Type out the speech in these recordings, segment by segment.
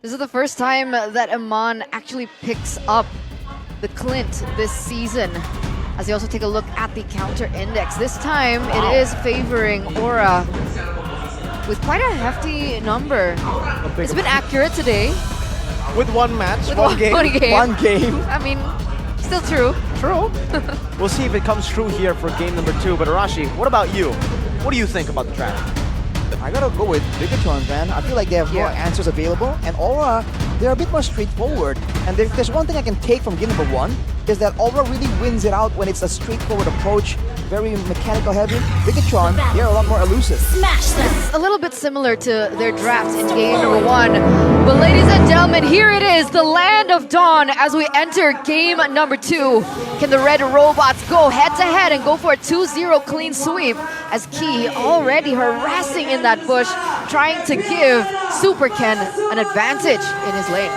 This is the first time that Aman actually picks up the Clint this season. As you also take a look at the counter index. This time it is favoring Aura with quite a hefty number. It's been accurate today. With one match, With one game. One game. I mean, still true. True. We'll see if it comes true here for game number 2. But Arashi, what about you? What do you think about the draft? I gotta go with Bigatron, man. I feel like they have more answers available, and Aura, they're a bit more straightforward. And if there's one thing I can take from game number 1, is that Aura really wins it out when it's a straightforward approach, very mechanical heavy. Bigatron, they're a lot more elusive. Smash them! It's a little bit similar to their draft in game number 1. But ladies and gentlemen, here it is, the Land of Dawn, as we enter game number 2. Can the Red Robots go head-to-head and go for a 2-0 clean sweep, as Key already harassing in that bush, trying to give Super Ken an advantage in his lane.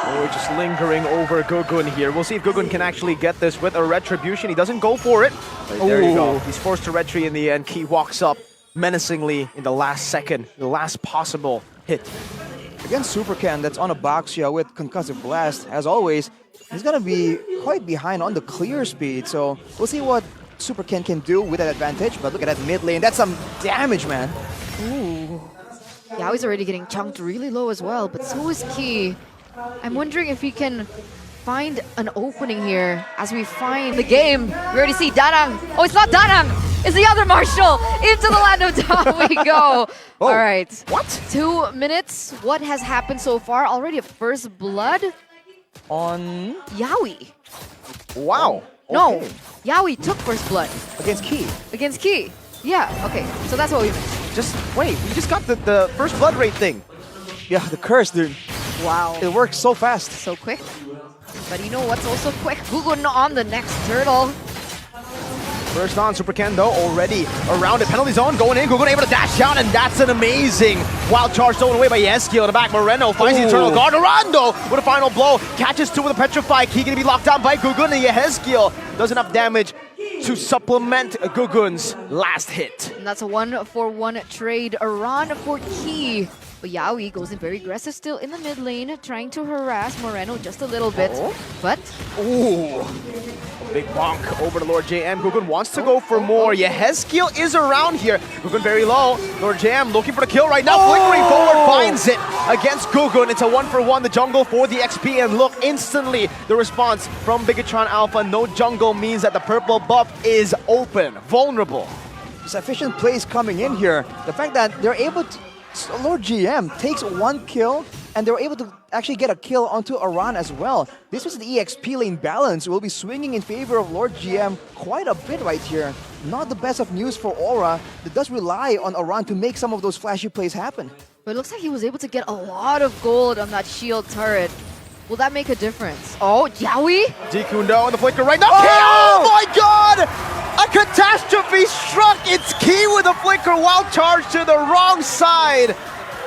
Oh, just lingering over Gugun here. We'll see if Gugun can actually get this with a Retribution. He doesn't go for it. But there you go. He's forced to Retri in the end. Key walks up menacingly in the last second, the last possible hit. Against Super Ken, that's on a box here with Concussive Blast, as always, he's gonna be quite behind on the clear speed. So we'll see what Super Ken can do with that advantage. But look at that mid lane. That's some damage, man. Ooh. Yaoi's already getting chunked really low as well, but so is Key. I'm wondering if he can find an opening here as we find the game. We already see Danang. Oh, it's not Danang! It's the other Marshall! Into the Land of Dawn we go! Oh, all right. What? 2 minutes. What has happened so far? Already a first blood On... Yaoi. Wow. No, Okay. Yaoi took first blood Against Key. against Key. Yeah, okay. So that's what we missed. Just wait, we just got the first blood rate thing. Yeah, the curse, dude. Wow. It works so fast. So quick. But you know what's also quick? Gugun on the next turtle. First on, Super Ken though, already around it. Penalty zone going in, Gugun able to dash out, and that's an amazing wild charge stolen away by Yeskiel in the back. Moreno finds the Eternal Guard. Arando with a final blow, catches 2 with a Petrify. Key gonna be locked down by Gugun, and Yeskiel does enough damage to supplement Gugun's last hit. And that's a 1-for-1 trade. Aran for Key. But Yaoi goes in very aggressive still in the mid lane, trying to harass Moreno just a little bit. But Ooh, big bonk over to Lord JM. Gugun wants to go for more. Yeheskiel is around here. Gugun very low. Lord JM looking for the kill right now. Flickering forward, finds it against Gugun. It's a 1-for-1, the jungle for the XP. And look, instantly the response from Bigatron Alpha. No jungle means that the purple buff is open, vulnerable. Sufficient plays coming in here. The fact that they're able to... Lord GM takes 1 kill, and they were able to actually get a kill onto Aran as well. This was the EXP lane balance. Will be swinging in favor of Lord GM quite a bit right here. Not the best of news for Aura. That does rely on Aran to make some of those flashy plays happen. it looks like he was able to get a lot of gold on that shield turret. Will that make a difference? Oh, Yaoi? Jikundo on the flicker right now. Oh my god! A catastrophe struck! It's Key with a flicker, wild charge to the wrong side.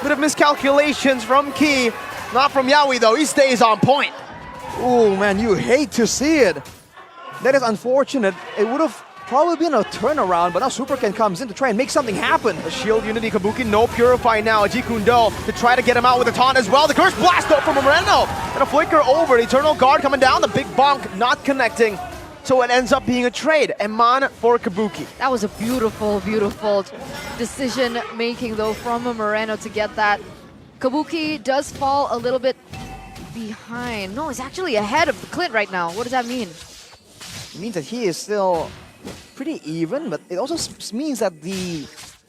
Bit of miscalculations from Key. Not from Yaoi though, he stays on point. Oh man, you hate to see it. That is unfortunate. It would have probably been a turnaround, but now Super Ken comes in to try and make something happen. A shield Unity Kabuki, no Purify now. Jikundo to try to get him out with a taunt as well. The curse blast though from Moreno. And a flicker over, the Eternal Guard coming down, the big bonk not connecting. So it ends up being a trade. Eman for Kabuki. That was a beautiful, beautiful decision making though from Moreno to get that. Kabuki does fall a little bit behind. No, he's actually ahead of the Clint right now. What does that mean? It means that he is still pretty even, but it also means that the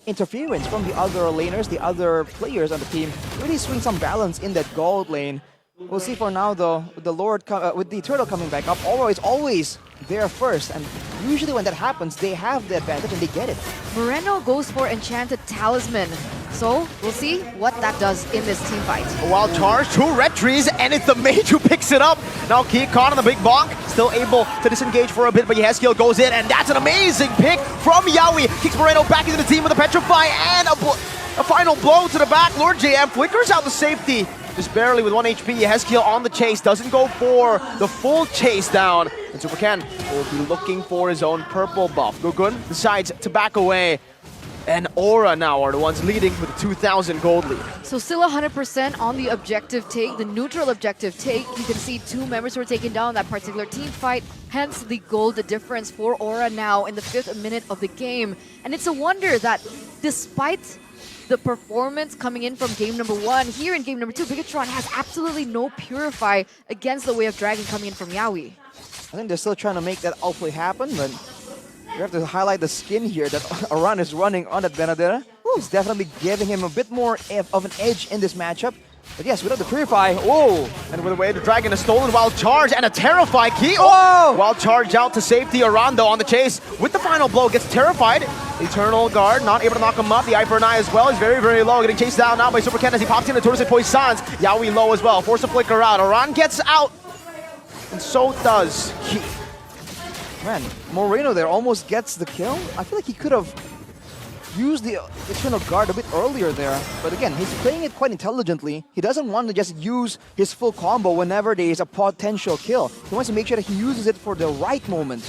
interference from the other laners, the other players on the team, really swing some balance in that gold lane. We'll see for now though, with the Lord with the Turtle coming back up, Aura is always there first, and usually when that happens, they have the advantage and they get it. Moreno goes for Enchanted Talisman. So, we'll see what that does in this team fight. A wild charge, 2 retries, and it's the mage who picks it up. Now Key caught on the big bonk, still able to disengage for a bit, but Yeskiel goes in, and that's an amazing pick from Yaoi. Kicks Moreno back into the team with a Petrify, and a final blow to the back. Lord JM flickers out the safety. Just barely with 1 HP, Yeskiel on the chase, doesn't go for the full chase down. And Super Ken will be looking for his own purple buff. Gugun decides to back away. and Aura now are the ones leading with a 2,000 gold lead. So still 100% on the objective take, the neutral objective take. You can see 2 members were taken down in that particular team fight, hence the gold difference for Aura now in the 5th minute of the game. And it's a wonder that despite the performance coming in from game number 1, here in game number 2, Bigatron has absolutely no Purify against the Way of Dragon coming in from Yawi. I think they're still trying to make that outplay happen, but we have to highlight the skin here that Aran is running on that Benadera. It's definitely giving him a bit more of an edge in this matchup. But yes, without the Purify, whoa! And with the Way the Dragon, a stolen wild charge and a Terrify key. Oh! Wild charge out to safety. Aran though on the chase with the final blow gets terrified. Eternal Guard not able to knock him up. The Eye for an Eye as well is very, very low. Getting chased down now by Super Ken as he pops into Tortoise Poisons. Yawi low as well. Force to flicker out. Aran gets out. And so does Key. Man, Moreno there almost gets the kill. I feel like he could have used the Eternal Guard a bit earlier there. But again, he's playing it quite intelligently. He doesn't want to just use his full combo whenever there is a potential kill. He wants to make sure that he uses it for the right moment,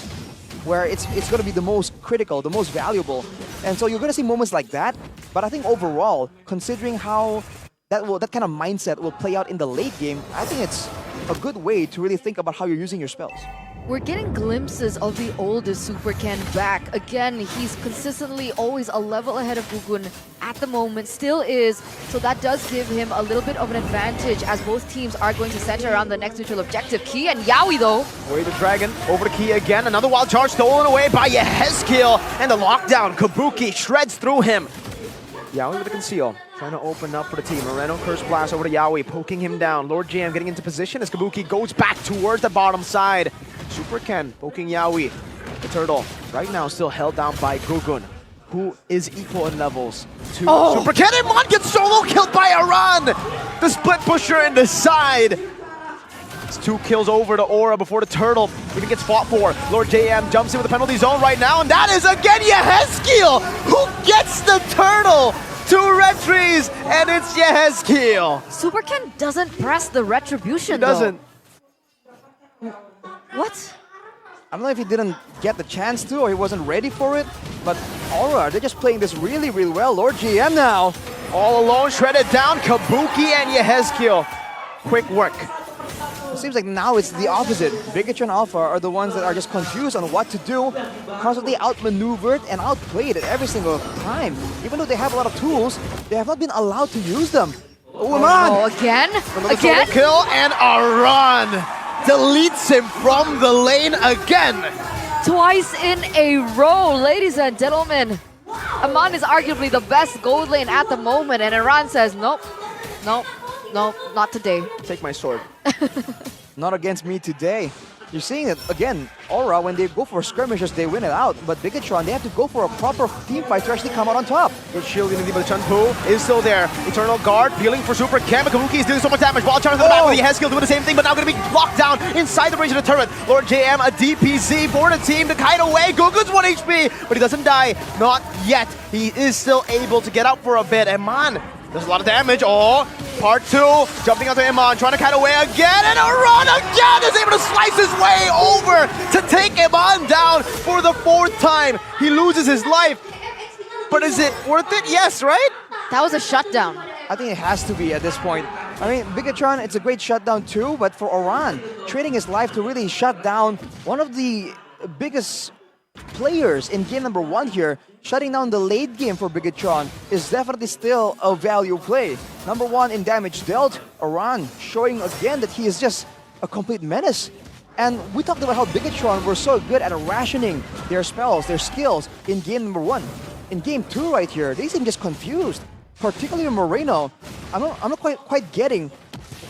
where it's going to be the most critical, the most valuable. And so you're going to see moments like that. But I think overall, considering how that kind of mindset will play out in the late game, I think it's a good way to really think about how you're using your spells. We're getting glimpses of the oldest Super Ken back. Again, he's consistently always a level ahead of Gugun at the moment, still is. So that does give him a little bit of an advantage as both teams are going to center around the next neutral objective. Key and Yawi though. Way the Dragon over to Key again. Another wild charge stolen away by Yehezkiel. And the lockdown, Kabuki shreds through him. Yawi with the conceal. Trying to open up for the team. Moreno Curse Blast over to Yawi, poking him down. Lord JM getting into position as Kabuki goes back towards the bottom side. Super Ken poking Yawi. The turtle right now still held down by Gugun, who is equal in levels to Super Ken. And Mon gets solo killed by Aran. The split pusher in the side. It's 2 kills over to Aura before the turtle even gets fought for. Lord JM jumps in with the penalty zone right now, and that is again Yehezkiel who gets the turtle. 2 Retries, and it's Yehezkiel. Super Ken doesn't press the retribution He doesn't. though. What? I don't know if he didn't get the chance to or he wasn't ready for it, but Aura, they're just playing this really, really well. Lord GM now. All alone, shredded down, Kabuki and Yehezkiel. Quick work. It seems like now it's the opposite. Bigatron Alpha are the ones that are just confused on what to do, constantly outmaneuvered and outplayed at every single time. Even though they have a lot of tools, they have not been allowed to use them. Oh, man! Oh, again? Another Again? solo kill, and Aran deletes him from the lane again. Twice in a row, ladies and gentlemen. Aman is arguably the best gold lane at the moment, and Aran says, nope, nope, nope, not today. Take my sword. Not against me today. You're seeing it again. Aura, when they go for skirmishes, they win it out. But Bigatron, they have to go for a proper team fight to actually come out on top. Good shield in the but Chun-Pu is still there. Eternal Guard peeling for Super Ken. Kabuki is doing so much damage. Wild charge to the back with the Yehezkiel doing the same thing, but now going to be locked down inside the range of the turret. Lord JM, a DPZ for the team to kite away. Gugun's 1 HP, but he doesn't die. Not yet. He is still able to get up for a bit. And man, there's a lot of damage. Oh, part 2, jumping onto Iman, trying to kite away again, and Aran again is able to slice his way over to take Iman down for the 4th time. He loses his life, but is it worth it? Yes, right? That was a shutdown. I think it has to be at this point. I mean, Bigatron, it's a great shutdown too, but for Aran, trading his life to really shut down one of the biggest players in game number 1 here, shutting down the late game for Bigatron is definitely still a value play. Number 1 in damage dealt, Aran showing again that he is just a complete menace. And we talked about how Bigatron were so good at rationing their spells, their skills in game number 1. In game 2 right here, they seem just confused. Particularly Moreno, I'm not quite getting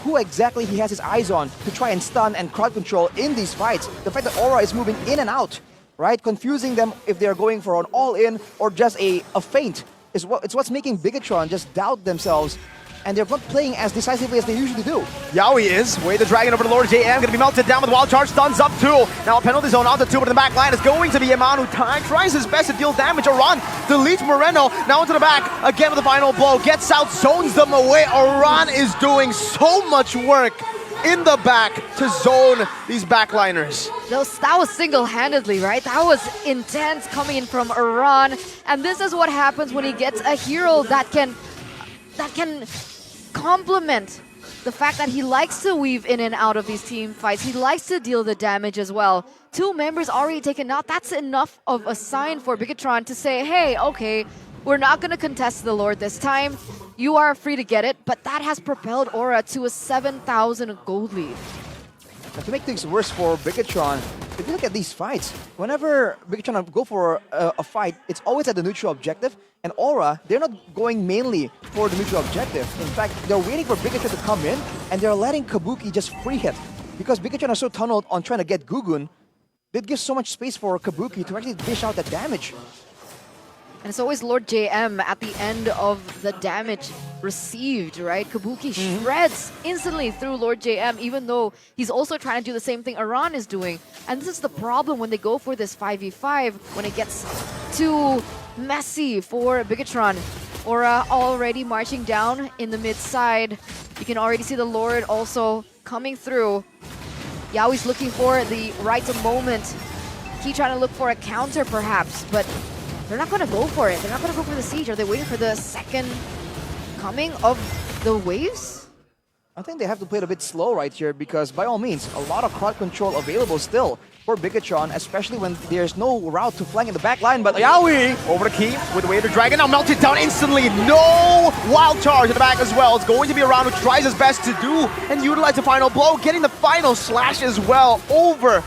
who exactly he has his eyes on to try and stun and crowd control in these fights. The fact that Aura is moving in and out, right? Confusing them if they're going for an all-in or just a feint. It's what's making Bigatron just doubt themselves, and they're not playing as decisively as they usually do. Yawi is. Way the Dragon over to Lord JM. Going to be melted down with Wild Charge. Stuns up 2. Now a penalty zone onto 2, but in the back line is going to be Yaman, who tries his best to deal damage. Aran deletes Moreno. Now into the back. Again with the final blow. Gets out, zones them away. Aran is doing so much work. in the back to zone these backliners. That was single-handedly, right? That was intense coming in from Iran. And this is what happens when he gets a hero that can complement the fact that he likes to weave in and out of these team fights. He likes to deal the damage as well. 2 members already taken out. That's enough of a sign for Bigatron to say, hey, okay, we're not going to contest the Lord this time. You are free to get it, but that has propelled Aura to a 7,000 gold lead. And to make things worse for Bigatron, if you look at these fights, whenever Bigatron go for a fight, it's always at the neutral objective. And Aura, they're not going mainly for the neutral objective. In fact, they're waiting for Bigatron to come in, and they're letting Kabuki just free hit. Because Bigatron are so tunneled on trying to get Gugun, that gives so much space for Kabuki to actually dish out that damage. And it's always Lord JM at the end of the damage received, right? Kabuki shreds instantly through Lord JM, even though he's also trying to do the same thing Iran is doing. And this is the problem when they go for this 5v5, when it gets too messy for Bigatron. Aura already marching down in the mid side. You can already see the Lord also coming through. Yaoi's looking for the right moment. Key trying to look for a counter perhaps, but they're not going to go for it. They're not going to go for the siege. Are they waiting for the second coming of the waves? I think they have to play it a bit slow right here because, by all means, a lot of crowd control available still for Bigatron, especially when there's no route to flank in the back line. But Yaoi Over the key with the Wader Dragon, now melted down instantly. No wild charge in the back as well. It's going to be around, which tries his best to do and utilize the final blow, getting the final slash as well over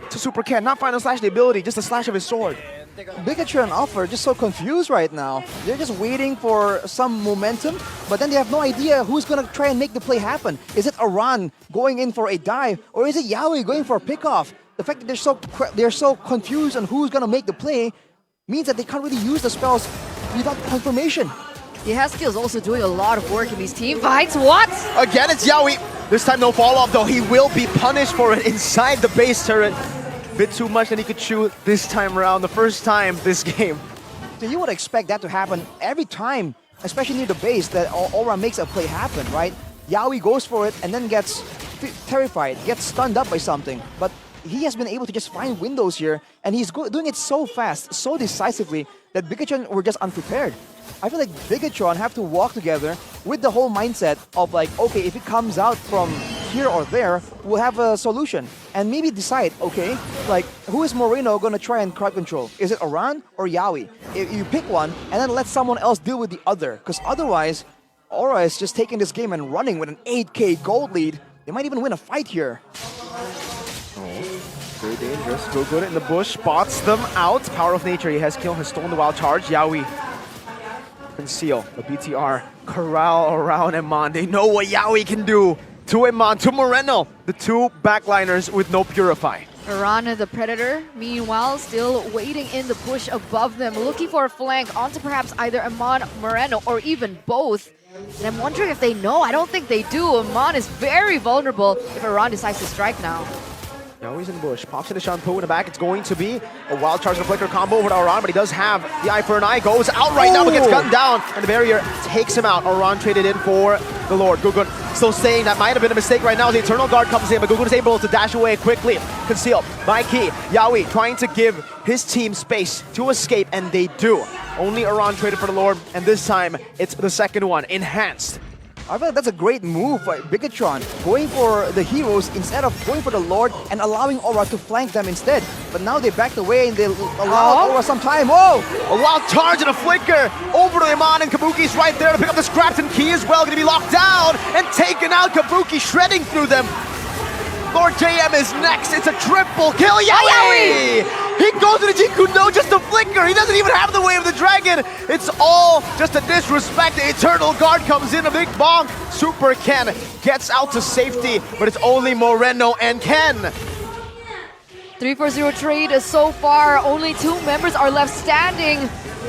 to Super Ken. Not final slash the ability, just a slash of his sword. Bigatron and Alpha are just so confused right now. They're just waiting for some momentum, but then they have no idea who's going to try and make the play happen. Is it Aran going in for a dive, or is it Yaoi going for a pickoff? The fact that they're so confused on who's going to make the play means that they can't really use the spells without confirmation. Yehaskiel is also doing a lot of work in these team fights. What? Again, it's Yaoi. This time no follow-up though. He will be punished for it inside the base turret. Bit too much than he could chew this time around, the first time this game. So you would expect that to happen every time, especially near the base, that Aura makes a play happen, right? Yaoi goes for it and then gets terrified, gets stunned up by something. But he has been able to just find windows here, and he's doing it so fast, so decisively, that Bigatron were just unprepared. I feel like Bigatron have to walk together with the whole mindset of like, okay, if it comes out from here or there, we'll have a solution. And maybe decide, okay, like, who is Moreno going to try and crowd control? Is it Aran or Yaoi? If you pick one, and then let someone else deal with the other. Because otherwise, Aura is just taking this game and running with an 8k gold lead. They might even win a fight here. Very dangerous. Gugun in the bush, spots them out. Power of nature, Yehaskiel has stolen the wild charge. Yaoi conceal the BTR, corral around Eman. They know what Yaoi can do to Eman, to Moreno, the 2 backliners with no Purify. Iran, the Predator, meanwhile, still waiting in the bush above them, looking for a flank onto perhaps either Eman, Moreno, or even both. And I'm wondering if they know. I don't think they do. Eman is very vulnerable if Iran decides to strike now. Yaoi's in the bush, pops into Shampoo in the back. It's going to be a wild charge and a flicker combo over to Aran, but he does have the eye for an eye. Goes out right now, but gets gunned down, and the barrier takes him out. Aran traded in for the Lord. Gugun still saying that might have been a mistake right now. The Eternal Guard comes in, but Gugun is able to dash away quickly. Concealed by Key. Yaoi trying to give his team space to escape, and they do. Only Aran traded for the Lord, and this time it's the second one, Enhanced. I feel like that's a great move by Bigatron, going for the heroes instead of going for the Lord and allowing Aura to flank them instead. But now they backed away and they allowed Aura some time. Whoa! A wild charge and a flicker over to Eman, and Kabuki's right there to pick up the scraps, and Key as well, going to be locked down and taken out. Kabuki shredding through them. Lord JM is next. It's a triple kill. Yaoi! He goes to the Jiku, no, just a flicker. He doesn't even have the way of the dragon. It's all just a disrespect. The Eternal Guard comes in, a big bonk. Super Ken gets out to safety, but it's only Moreno and Ken. 3-4-0 trade so far. Only 2 members are left standing.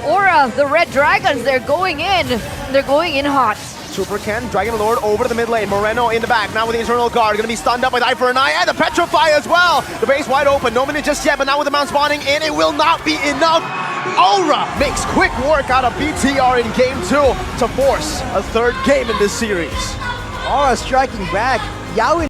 Aura, the Red Dragons, they're going in. They're going in hot. Super Ken, Dragon Lord over to the mid lane. Moreno in the back, now with the Eternal Guard. Gonna be stunned up with Eye for an Eye, and the Petrify as well. The base wide open, no minute just yet, but now with the Mount spawning in, it will not be enough. Aura makes quick work out of BTR in game 2 to force a 3rd game in this series. Aura striking back. Yaoi